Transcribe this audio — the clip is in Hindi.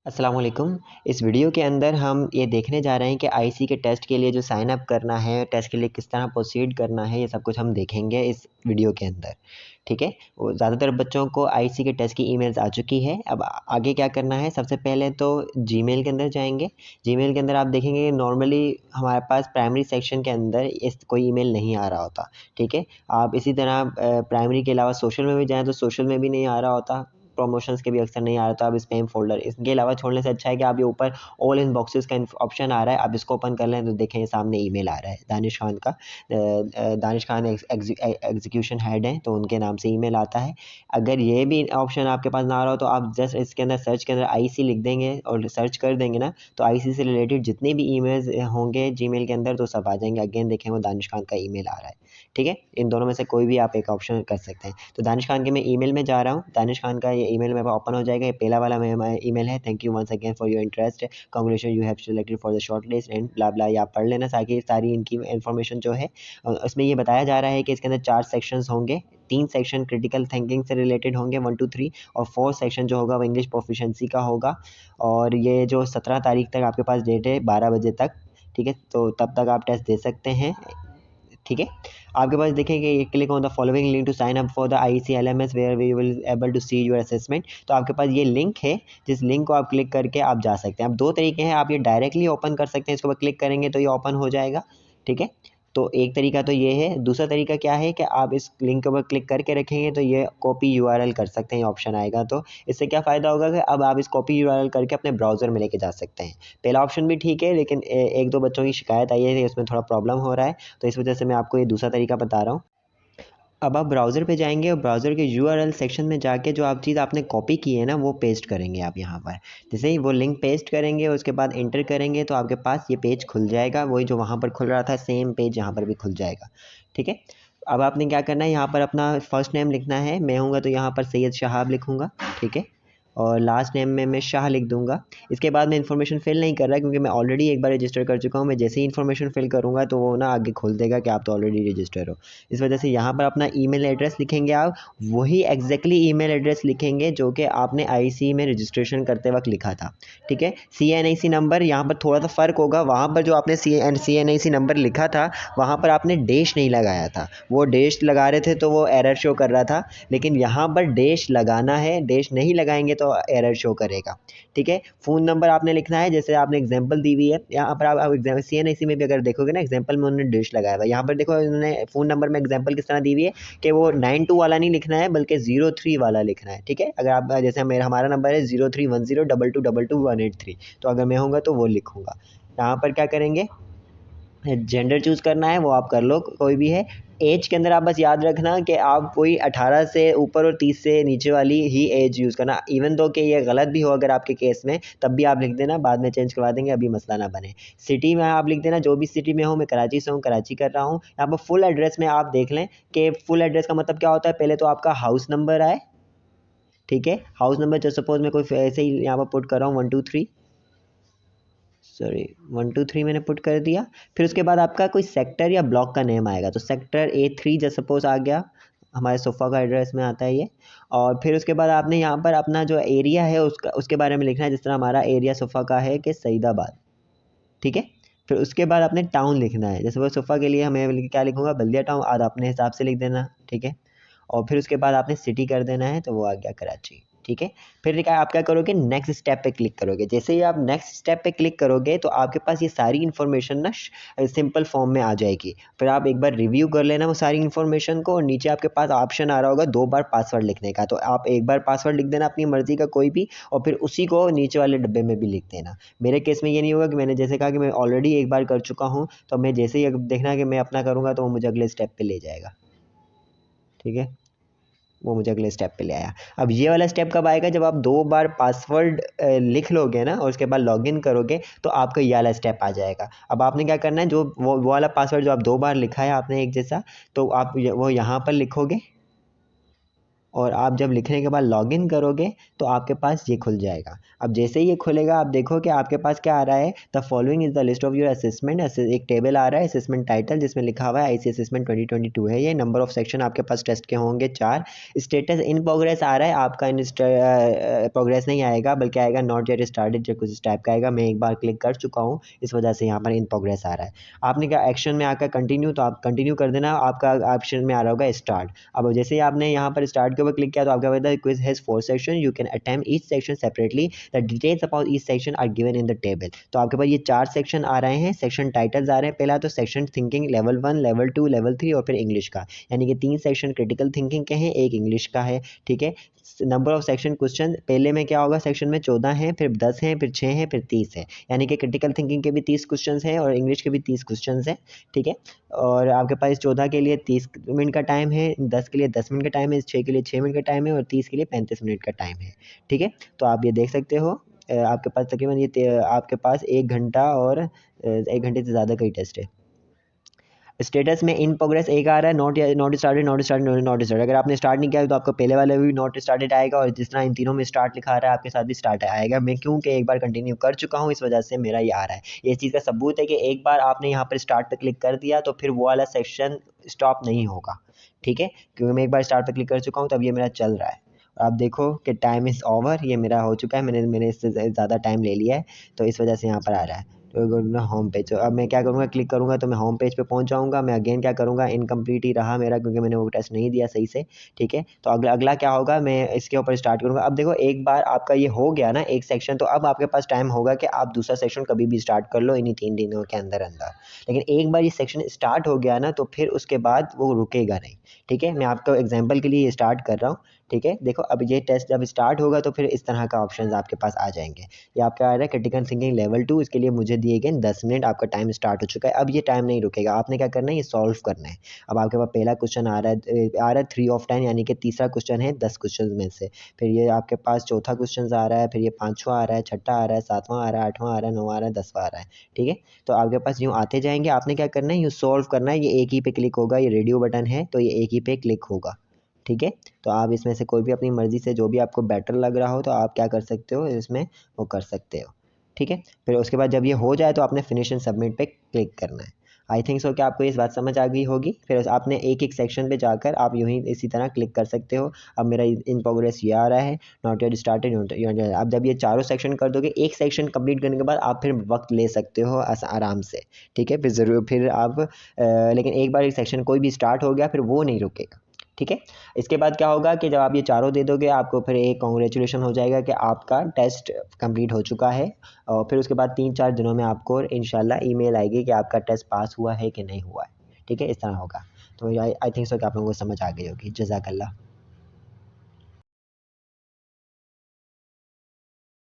अस्सलाम वालेकुम। इस वीडियो के अंदर हम ये देखने जा रहे हैं कि आईसी के टेस्ट के लिए जो साइन अप करना है, टेस्ट के लिए किस तरह प्रोसीड करना है, ये सब कुछ हम देखेंगे इस वीडियो के अंदर। ठीक है? वो ज़्यादातर बच्चों को आईसी के टेस्ट की ईमेल्स आ चुकी है। अब आगे क्या करना है, सबसे पहले तो जीमेल के अंदर जाएँगे। जीमेल के अंदर आप देखेंगे नॉर्मली हमारे पास प्राइमरी सेक्शन के अंदर इस कोई ईमेल नहीं आ रहा होता। ठीक है? आप इसी तरह प्राइमरी के अलावा सोशल में भी जाएँ तो सोशल में भी नहीं आ रहा होता। प्रमोशंस के भी अक्सर नहीं आ रहा, तो आप स्पैम फ़ोल्डर इसके अलावा छोड़ने से अच्छा है कि आप ये ऊपर ऑल इनबॉक्सेस का ऑप्शन आ रहा है, आप इसको ओपन कर लें तो देखें सामने ईमेल आ रहा है दानिश खान का। दानिश खान एग्जीक्यूशन हेड हैं, तो उनके नाम से ईमेल आता है। अगर ये भी ऑप्शन आपके पास ना आ रहा हो तो आप जस्ट इसके अंदर सर्च के अंदर आईसी लिख देंगे और सर्च कर देंगे ना, तो आईसी से रिलेटेड जितने भी ईमेल्स होंगे जीमेल के अंदर तो सब आ जाएंगे। अगेन देखें वो दानिश खान का ईमेल आ रहा है। ठीक है? इन दोनों में से कोई भी आप एक ऑप्शन कर सकते हैं। तो दानिश खान के मैं ईमेल में जा रहा हूँ। दानिश खान का ये ईमेल मेरे पास ओपन हो जाएगा। ये पहला वाला मेरा ईमेल है, thank you once again for your interest, congratulation you have selected for the short list and blah blah. ये आप पढ़ लेना ताकि सारी इनकी इन्फॉर्मेशन जो है उसमें ये बताया जा रहा है कि इसके अंदर 4 सेक्शंस होंगे। 3 सेक्शन क्रिटिकल थिंकिंग से रिलेटेड होंगे 1 2 3, और 4 सेक्शन जो होगा वो इंग्लिश प्रोफिशिएंसी का होगा। और ये जो 17 तारीख तक आपके पास डेट है 12 बजे तक। ठीक है? तो तब तक आप टेस्ट दे सकते हैं। ठीक है? आपके पास देखेंगे click on the following link to sign up for the ICLMS where we will able to see your assessment. तो आपके पास ये लिंक है, जिस लिंक को आप क्लिक करके आप जा सकते हैं। अब 2 तरीके हैं, आप ये डायरेक्टली ओपन कर सकते हैं, इसके ऊपर क्लिक करेंगे तो ये ओपन हो जाएगा। ठीक है? तो एक तरीका तो ये है। दूसरा तरीका क्या है कि आप इस लिंक के ऊपर क्लिक करके रखेंगे तो ये कॉपी यूआरएल कर सकते हैं, ये ऑप्शन आएगा। तो इससे क्या फ़ायदा होगा कि अब आप इस कॉपी यूआरएल करके अपने ब्राउज़र में लेके जा सकते हैं। पहला ऑप्शन भी ठीक है, लेकिन 1-2 बच्चों की शिकायत आई है कि उसमें थोड़ा प्रॉब्लम हो रहा है, तो इस वजह से मैं आपको ये दूसरा तरीका बता रहा हूँ। अब आप ब्राउज़र पे जाएँगे और ब्राउज़र के यूआरएल सेक्शन में जाके जो आप चीज़ आपने कॉपी की है ना, वो पेस्ट करेंगे आप यहाँ पर। जैसे ही वो लिंक पेस्ट करेंगे उसके बाद एंटर करेंगे तो आपके पास ये पेज खुल जाएगा, वही जो वहाँ पर खुल रहा था सेम पेज यहाँ पर भी खुल जाएगा। ठीक है? अब आपने क्या करना है, यहाँ पर अपना फर्स्ट नेम लिखना है। मैं हूँगा तो यहाँ पर सैयद शहाब लिखूँगा। ठीक है? और लास्ट नेम में मैं शाह लिख दूँगा। इसके बाद मैं इन्फॉर्मेशन फ़िल नहीं कर रहा क्योंकि मैं ऑलरेडी एक बार रजिस्टर कर चुका हूँ। मैं जैसे ही इन्फॉर्मेशन फ़िल करूँगा तो वो ना आगे खोल देगा कि आप तो ऑलरेडी रजिस्टर हो। इस वजह से यहाँ पर अपना ईमेल एड्रेस लिखेंगे आप, वही एग्ज़ैक्टली ईमेल एड्रेस लिखेंगे जो कि आपने आईसी में रजिस्ट्रेशन करते वक़्त लिखा था। ठीक है? सीएनआईसी नंबर यहाँ पर थोड़ा-सा फ़र्क होगा, वहाँ पर जो आपने सीएनआईसी नंबर लिखा था, वहाँ पर आपने डैश नहीं लगाया था। वो डैश लगा रहे थे तो वो एरर शो कर रहा था, लेकिन यहाँ पर डैश लगाना है, डैश नहीं लगाएँगे तो एरर शो करेगा। ठीक है? फ़ोन नंबर आपने लिखना है, जैसे आपने एग्ज़ाम्पल दी हुई है, यहाँ पर आप एग्ज़ाम सीएनआईसी में भी अगर देखोगे ना एग्ज़ाम्पल में उन्होंने डैश लगाया हुआ है। यहाँ पर देखो उन्होंने फ़ोन नंबर में एग्ज़ाम्पल किस तरह दी हुई है कि वो 92 वाला नहीं लिखना है बल्कि 03 वाला लिखना है। ठीक है? अगर आप जैसे हमारा नंबर है 031022222183, तो अगर मैं होऊँगा तो वो लिखूँगा। यहाँ पर क्या करेंगे, जेंडर चूज़ करना है वो आप कर लो, कोई भी है। एज के अंदर आप बस याद रखना कि आप कोई 18 से ऊपर और 30 से नीचे वाली ही एज यूज़ करना। इवन दो कि ये गलत भी हो अगर आपके केस में, तब भी आप लिख देना, बाद में चेंज करवा देंगे, अभी मसला ना बने। सिटी में आप लिख देना जो भी सिटी में हो, मैं कराची से हूँ, कराची कर रहा हूँ। यहाँ पर फुल एड्रेस में आप देख लें कि फुल एड्रेस का मतलब क्या होता है। पहले तो आपका हाउस नंबर आए। ठीक है? हाउस नंबर जो सपोज़ मैं कोई ऐसे ही यहाँ पर पुट कर रहा हूँ 123, सॉरी 123 मैंने पुट कर दिया। फिर उसके बाद आपका कोई सेक्टर या ब्लॉक का नेम आएगा, तो सेक्टर A3 जैसे सपोज़ आ गया, हमारे सोफ़ा का एड्रेस में आता है ये। और फिर उसके बाद आपने यहाँ पर अपना जो एरिया है उसके बारे में लिखना है, जिस तरह हमारा एरिया सोफ़ा का है कि सईदाबाद। ठीक है? फिर उसके बाद आपने टाउन लिखना है, जैसे वो सोफ़ा के लिए हमें क्या लिखूँगा, बल्दिया टाउन, आप अपने हिसाब से लिख देना। ठीक है? और फिर उसके बाद आपने सिटी कर देना है, तो वो आ गया कराची। ठीक है? फिर क्या आप क्या करोगे, नेक्स्ट स्टेप पे क्लिक करोगे। जैसे ही आप नेक्स्ट स्टेप पे क्लिक करोगे तो आपके पास ये सारी इन्फॉर्मेशन ना सिंपल फॉर्म में आ जाएगी। फिर आप एक बार रिव्यू कर लेना वो सारी इन्फॉर्मेशन को, और नीचे आपके पास ऑप्शन आ रहा होगा 2 बार पासवर्ड लिखने का, तो आप एक बार पासवर्ड लिख देना अपनी मर्ज़ी का कोई भी, और फिर उसी को नीचे वाले डब्बे में भी लिख देना। मेरे केस में ये नहीं होगा कि मैंने जैसे कहा कि मैं ऑलरेडी एक बार कर चुका हूँ, तो मैं जैसे ही देखना कि मैं अपना करूँगा तो वो मुझे अगले स्टेप पे ले जाएगा। ठीक है? वो मुझे अगले स्टेप पे ले आया। अब ये वाला स्टेप कब आएगा, जब आप 2 बार पासवर्ड लिख लोगे ना और उसके बाद लॉगिन करोगे तो आपको ये वाला स्टेप आ जाएगा। अब आपने क्या करना है, जो वो वाला पासवर्ड जो आप 2 बार लिखा है आपने एक जैसा, तो आप वो यहाँ पर लिखोगे और आप जब लिखने के बाद लॉगिन करोगे तो आपके पास ये खुल जाएगा। अब जैसे ही ये खुलेगा आप देखो कि आपके पास क्या आ रहा है, the following is the list of your assessment. एक टेबल आ रहा है असेसमेंट टाइटल जिसमें लिखा हुआ है आईसी असेसमेंट 2022 है ये। नंबर ऑफ सेक्शन आपके पास टेस्ट के होंगे 4। स्टेटस इन प्रोग्रेस आ रहा है, आपका इन प्रोग्रेस नहीं आएगा बल्कि आएगा नॉट येट स्टार्टेड या कुछ इस टाइप का आएगा। मैं एक बार क्लिक कर चुका हूँ, इस वजह से यहाँ पर इन प्रोग्रेस आ रहा है। आपने क्या एक्शन में आकर कंटिन्यू, तो आप कंटिन्यू कर देना, आपका ऑप्शन में आ रहा होगा स्टार्ट। अब जैसे ही आपने यहाँ पर स्टार्ट के ऊपर क्लिक किया तो आपका बताया quiz has 4 section, you can attempt each section separately, the details about each section are given in the table. तो आपके पास ये 4 सेक्शन आ रहे हैं, सेक्शन टाइटल्स आ रहे हैं। पहला तो section thinking level 1, level 2, level 3 और फिर इंग्लिश का, यानी कि 3 सेक्शन क्रिटिकल थिंकिंग के हैं, एक इंग्लिश का है, ठीक है। नंबर ऑफ सेक्शन क्वेश्चन पहले में क्या होगा, सेक्शन में 14 हैं, फिर 10 हैं, फिर 6 हैं, फिर 30 है, यानी कि क्रिटिकल थिंकिंग के भी 30 क्वेश्चन हैं और इंग्लिश के भी 30 क्वेश्चन हैं, ठीक है। और आपके पास 14 के लिए 30 मिनट का टाइम है, 10 के लिए 10 मिनट का टाइम है, 6 के लिए 6 मिनट का टाइम है और 30 के लिए 35 मिनट का टाइम है, ठीक है। तो आप ये देख सकते हो आपके पास तकरीबन आपके पास 1 घंटा और 1 घंटे से ज़्यादा का ही टेस्ट है। स्टेटस में इन प्रोग्रेस एक आ रहा है, not started, not started, not started. अगर आपने स्टार्ट नहीं किया तो आपको पहले वाले भी नॉट स्टार्टेड आएगा और जिस तरह इन तीनों में स्टार्ट लिखा रहा है आपके साथ भी स्टार्ट आएगा। मैं क्योंकि एक बार कंटिन्यू कर चुका हूँ इस वजह से मेरा ये आ रहा है। ये चीज़ का सबूत है कि एक बार आपने यहाँ पर स्टार्ट पर क्लिक कर दिया तो फिर वो वाला सेक्शन स्टॉप नहीं होगा, ठीक है, क्योंकि मैं एक बार स्टार्ट पर क्लिक कर चुका हूँ तब ये मेरा चल रहा है। आप देखो कि टाइम इज़ ओवर, ये मेरा हो चुका है, मैंने इससे ज़्यादा टाइम ले लिया है तो इस वजह से यहाँ पर आ रहा है। तो होम पेज, तो अब मैं क्या करूँगा, क्लिक करूँगा तो मैं होम पेज पे पहुँच जाऊँगा। मैं अगेन क्या करूँगा, इनकम्प्लीट ही रहा मेरा क्योंकि मैंने वो टेस्ट नहीं दिया सही से, ठीक है। तो अगला क्या होगा, मैं इसके ऊपर स्टार्ट करूँगा। अब देखो एक बार आपका ये हो गया ना एक सेक्शन, तो अब आपके पास टाइम होगा कि आप दूसरा सेक्शन कभी भी स्टार्ट कर लो इन्हीं 3 दिनों के अंदर अंदर। लेकिन एक बार ये सेक्शन स्टार्ट हो गया ना तो फिर उसके बाद वो रुकेगा नहीं, ठीक है। मैं आपको एग्जाम्पल के लिए ये स्टार्ट कर रहा हूँ, ठीक है। देखो अब ये टेस्ट जब स्टार्ट होगा तो फिर इस तरह का ऑप्शन आपके पास आ जाएंगे। ये आपका आ रहा है क्रिटिकल थिंकिंग लेवल 2, इसके लिए मुझे दिए गए 10 मिनट, आपका टाइम स्टार्ट हो चुका है। अब ये टाइम नहीं रुकेगा, आपने क्या करना है, ये सॉल्व करना है। अब आपके पास पहला क्वेश्चन आ रहा है 3 ऑफ 10, यानी कि तीसरा क्वेश्चन है 10 क्वेश्चन में से। फिर ये आपके पास चौथा क्वेश्चन आ रहा है, फिर ये 5वां आ रहा है, 6ठा आ रहा है, 7वां आ रहा है, 8वां आ रहा है, 9वां आ रहा है, 10वां आ रहा है, ठीक है। तो आपके पास यूँ आते जाएंगे, आपने क्या करना है, यूँ सॉल्व करना है। ये एक ही पे क्लिक होगा, ये रेडियो बटन है तो ये एक ही पे क्लिक होगा, ठीक है। तो आप इसमें से कोई भी अपनी मर्ज़ी से जो भी आपको बेटर लग रहा हो तो आप क्या कर सकते हो, इसमें वो कर सकते हो, ठीक है। फिर उसके बाद जब ये हो जाए तो आपने फिनिश एंड सबमिट पे क्लिक करना है। आई थिंक सो कि आपको इस बात समझ आ गई होगी। फिर आपने एक एक सेक्शन पे जाकर आप यूँ ही इसी तरह क्लिक कर सकते हो। अब मेरा इन प्रोग्रेस ये आ रहा है, नॉट येट स्टार्टेड। अब जब ये चारों सेक्शन कर दोगे, एक सेक्शन कंप्लीट करने के बाद आप फिर वक्त ले सकते हो आराम से, ठीक है। फिर ज़रूर फिर आप लेकिन एक बार एक सेक्शन कोई भी स्टार्ट हो गया फिर वो नहीं रुकेगा, ठीक है। इसके बाद क्या होगा कि जब आप ये चारों दे दोगे आपको फिर एक कॉन्ग्रेचुलेशन हो जाएगा कि आपका टेस्ट कंप्लीट हो चुका है। और फिर उसके बाद 3-4 दिनों में आपको इंशाल्लाह ईमेल आएगी कि आपका टेस्ट पास हुआ है कि नहीं हुआ है, ठीक है। इस तरह होगा। तो आई थिंक सो कि आप लोगों को समझ आ गई होगी। जज़ाकल्लाह।